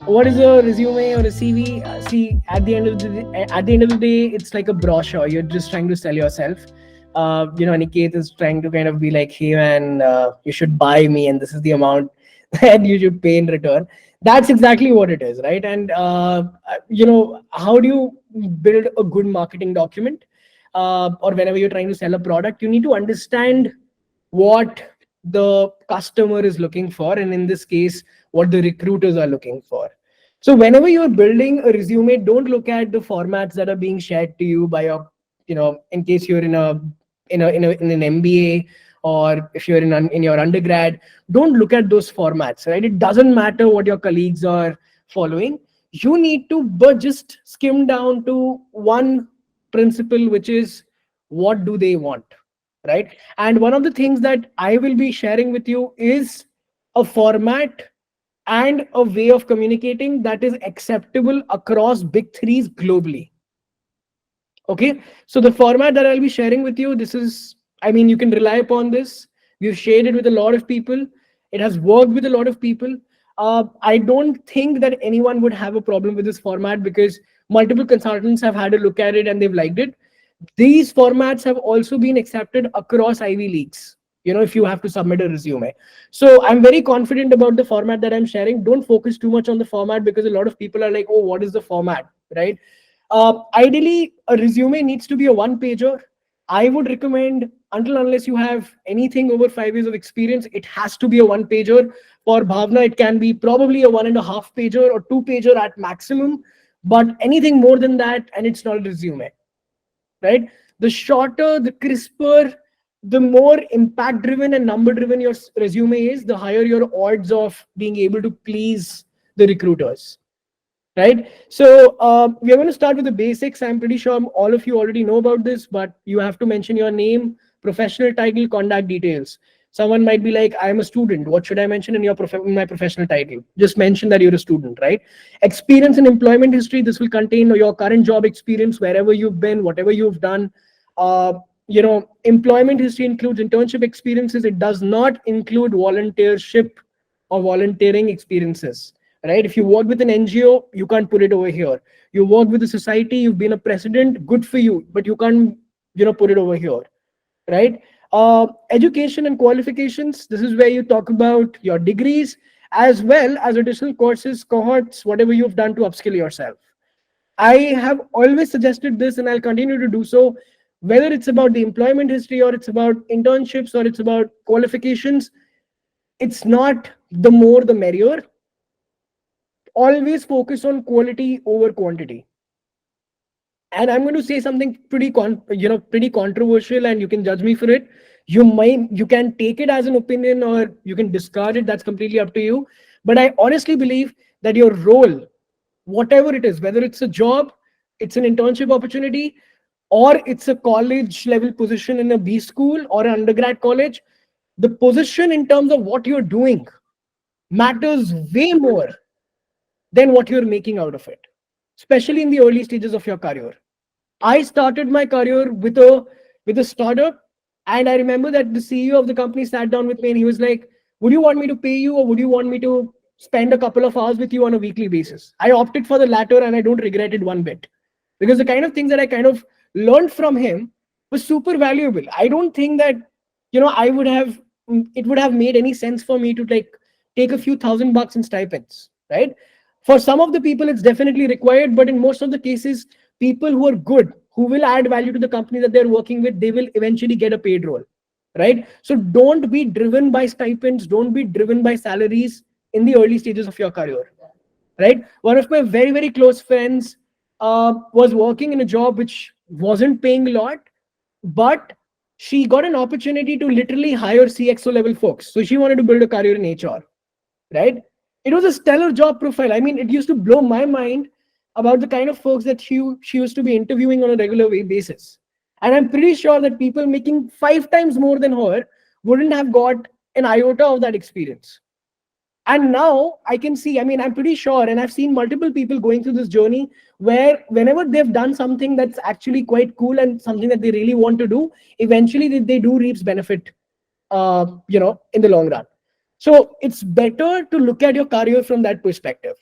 What is a resume or a CV? See, at the end of the day, it's like a brochure. You're just trying to sell yourself. Aniket is trying to kind of be like, hey man, you should buy me, and this is the amount that you should pay in return. That's exactly what it is, right? And how do you build a good marketing document? Or whenever you're trying to sell a product, you need to understand what the customer is looking for, and in this case, what the recruiters are looking for. So whenever you're building a resume, don't look at the formats that are being shared to you by your, in case you're in an MBA, or if you're in your undergrad, don't look at those formats, right? It doesn't matter what your colleagues are following. You need to but just skim down to one principle, which is, what do they want, right? And one of the things that I will be sharing with you is a format and a way of communicating that is acceptable across big threes globally. Okay, so the format that I'll be sharing with you, this is, I mean, you can rely upon this. We've shared it with a lot of people. It has worked with a lot of people. I don't think that anyone would have a problem with this format, because multiple consultants have had a look at it and they've liked it. These formats have also been accepted across Ivy Leagues, if you have to submit a resume. So I'm very confident about the format that I'm sharing. Don't focus too much on the format, because a lot of people are like, oh, what is the format, right? Ideally, a resume needs to be a one pager. I would recommend, until unless you have anything over 5 years of experience, it has to be a one pager. For Bhavna, it can be probably a 1.5 pager or two pager at maximum. But anything more than that, and it's not a resume, right? The shorter, the crisper, the more impact driven and number driven your resume is, the higher your odds of being able to please the recruiters, right? So we are going to start with the basics. I'm pretty sure all of you already know about this, but you have to mention your name, professional title, contact details. Someone might be like, I'm a student, what should I mention in in my professional title? Just mention that you're a student, right? Experience and employment history, this will contain your current job experience, wherever you've been, whatever you've done. uh, Employment history includes internship experiences. It does not include volunteership or volunteering experiences, right? If you work with an NGO, you can't put it over here. You work with a society, you've been a president, good for you, but you can't, put it over here, right? Education and qualifications, this is where you talk about your degrees, as well as additional courses, cohorts, whatever you've done to upskill yourself. I have always suggested this, and I'll continue to do so. Whether it's about the employment history, or it's about internships, or it's about qualifications, it's not the more the merrier. Always focus on quality over quantity. And I'm going to say something pretty controversial, and you can judge me for it. You can take it as an opinion, or you can discard it. That's completely up to you. But I honestly believe that your role, whatever it is, whether it's a job, it's an internship opportunity, or it's a college level position in a B school or an undergrad college, the position in terms of what you're doing matters way more than what you're making out of it, especially in the early stages of your career. I started my career with a startup, and I remember that the CEO of the company sat down with me and he was like, "Would you want me to pay you, or would you want me to spend a couple of hours with you on a weekly basis?" I opted for the latter, and I don't regret it one bit, because the kind of things that I kind of learned from him was super valuable. I don't think that I would have it would have made any sense for me to like take a few $1,000 in stipends, right? For some of the people, it's definitely required, but in most of the cases, people who are good, who will add value to the company that they're working with, they will eventually get a paid role, right? So don't be driven by stipends, don't be driven by salaries in the early stages of your career, right? One of my very, very close friends was working in a job which wasn't paying a lot, but she got an opportunity to literally hire CXO level folks. So she wanted to build a career in HR, right? It was a stellar job profile. I mean, it used to blow my mind about the kind of folks that she used to be interviewing on a regular basis. And I'm pretty sure that people making 5 times more than her wouldn't have got an iota of that experience. And now I can see, I mean, I'm pretty sure, and I've seen multiple people going through this journey where whenever they've done something that's actually quite cool and something that they really want to do, eventually they do reap benefit, in the long run. So it's better to look at your career from that perspective.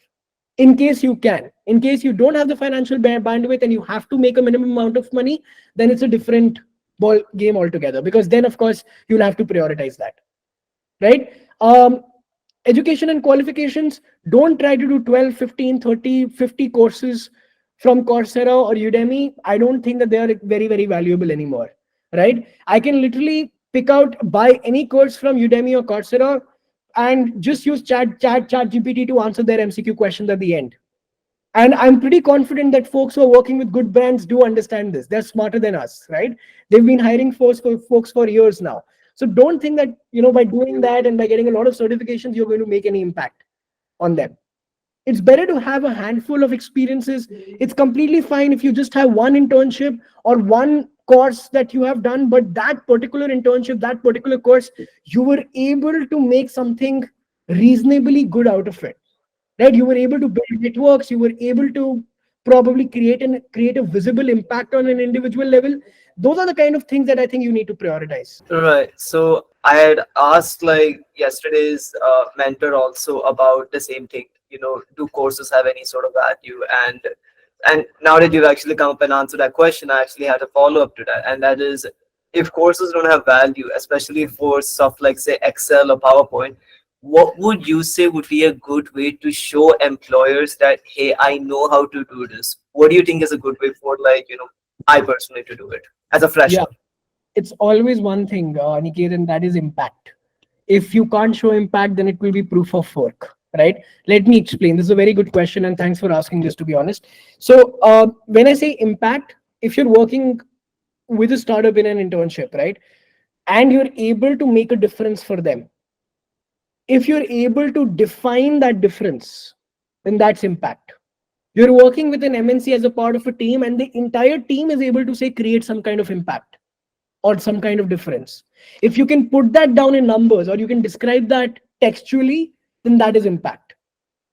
in case you can. In case you don't have the financial bandwidth and you have to make a minimum amount of money, then it's a different ball game altogether, because then of course you'll have to prioritize that, right? Education and qualifications, don't try to do 12, 15, 30, 50 courses from Coursera or Udemy. I don't think that they are very, very valuable anymore, right? I can literally pick out, buy any course from Udemy or Coursera and just use chat GPT to answer their MCQ questions at the end. And I'm pretty confident that folks who are working with good brands do understand this. They're smarter than us, right? They've been hiring folks for years now. So don't think that, by doing that and by getting a lot of certifications, you're going to make any impact on them. It's better to have a handful of experiences. It's completely fine if you just have one internship or one course that you have done, but that particular internship, that particular course, you were able to make something reasonably good out of it, right? You were able to build networks, you were able to probably create a visible impact on an individual level. Those are the kind of things that I think you need to prioritize. Right. So I had asked like yesterday's mentor also about the same thing. Do courses have any sort of value? And now that you've actually come up and answered that question, I actually had a follow up to that, and that is, if courses don't have value, especially for stuff like say Excel or PowerPoint, what would you say would be a good way to show employers that, hey, I know how to do this? What do you think is a good way for, like, I personally to do it as a fresher? Yeah, it's always one thing, Aniket, and that is impact. If you can't show impact, then it will be proof of work, right? Let me explain. This is a very good question, and thanks for asking this, to be honest. So, when I say impact, if you're working with a startup in an internship, right, and you're able to make a difference for them, if you're able to define that difference, then that's impact. You're working with an MNC as a part of a team, and the entire team is able to say create some kind of impact or some kind of difference. If you can put that down in numbers or you can describe that textually, then that is impact,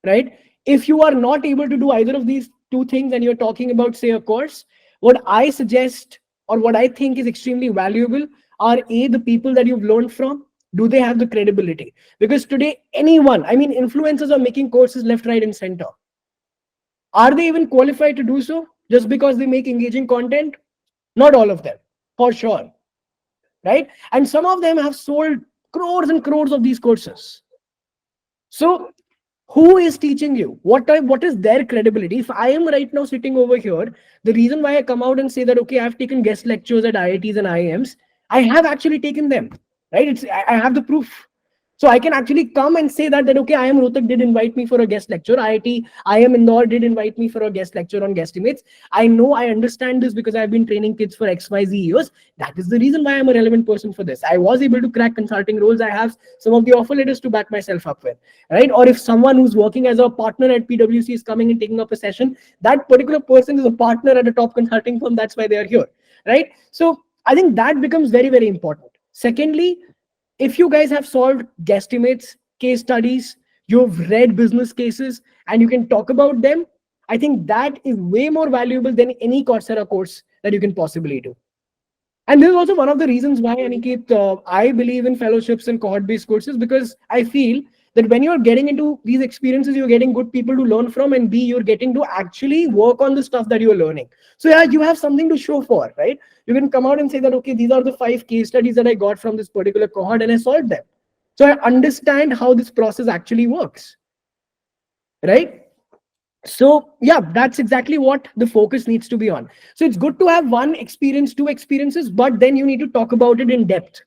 right? If you are not able to do either of these two things and you're talking about, say, a course, what I suggest or what I think is extremely valuable are the people that you've learned from. Do they have the credibility? Because today, anyone, I mean, influencers are making courses left, right, and center. Are they even qualified to do so just because they make engaging content? Not all of them, for sure, right? And some of them have sold crores and crores of these courses. So who is teaching you? What is their credibility? If I am right now sitting over here, the reason why I come out and say that, okay, I've taken guest lectures at IITs and IIMs, I have actually taken them, right? I have the proof. So I can actually come and say that okay, I am Rohtak did invite me for a guest lecture. I am Indore did invite me for a guest lecture on guesstimates. I know, I understand this because I've been training kids for XYZ years. That is the reason why I'm a relevant person for this. I was able to crack consulting roles. I have some of the offer letters to back myself up with, right? Or if someone who's working as a partner at PwC is coming and taking up a session, that particular person is a partner at a top consulting firm. That's why they are here, right? So I think that becomes very, very important. Secondly, if you guys have solved guesstimates, case studies, you've read business cases, and you can talk about them, I think that is way more valuable than any Coursera course that you can possibly do. And this is also one of the reasons why, Aniket, I believe in fellowships and cohort-based courses, because I feel that when you're getting into these experiences, you're getting good people to learn from, and B, you're getting to actually work on the stuff that you're learning. So yeah, you have something to show for, right? You can come out and say that, okay, these are the 5 case studies that I got from this particular cohort and I solved them. So I understand how this process actually works, right? So yeah, that's exactly what the focus needs to be on. So it's good to have one experience, 2 experiences, but then you need to talk about it in depth.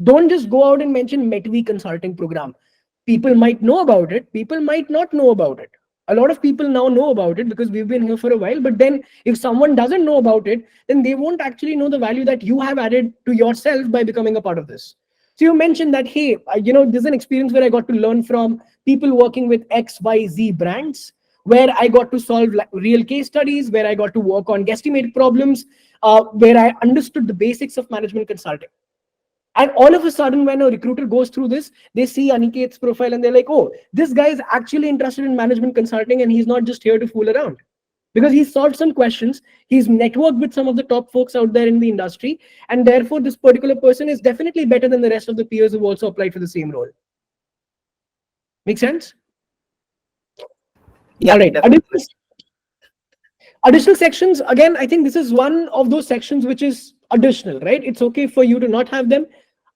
Don't just go out and mention Metvy consulting program. People might know about it, people might not know about it. A lot of people now know about it because we've been here for a while, but then if someone doesn't know about it, then they won't actually know the value that you have added to yourself by becoming a part of this. So you mentioned that, hey, this is an experience where I got to learn from people working with XYZ brands, where I got to solve real case studies, where I got to work on guesstimate problems, where I understood the basics of management consulting. And all of a sudden, when a recruiter goes through this, they see Aniket's profile and they're like, oh, this guy is actually interested in management consulting and he's not just here to fool around. Because he's solved some questions, he's networked with some of the top folks out there in the industry, and therefore this particular person is definitely better than the rest of the peers who also applied for the same role. Make sense? All Yeah, right. definitely. Additional sections, again, I think this is one of those sections which is additional, right? It's okay for you to not have them.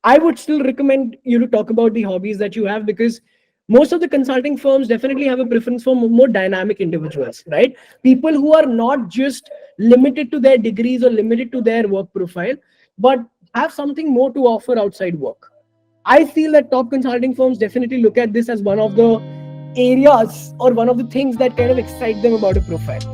I would still recommend you to talk about the hobbies that you have, because most of the consulting firms definitely have a preference for more dynamic individuals, right? People who are not just limited to their degrees or limited to their work profile, but have something more to offer outside work. I feel that top consulting firms definitely look at this as one of the areas or one of the things that kind of excite them about a profile.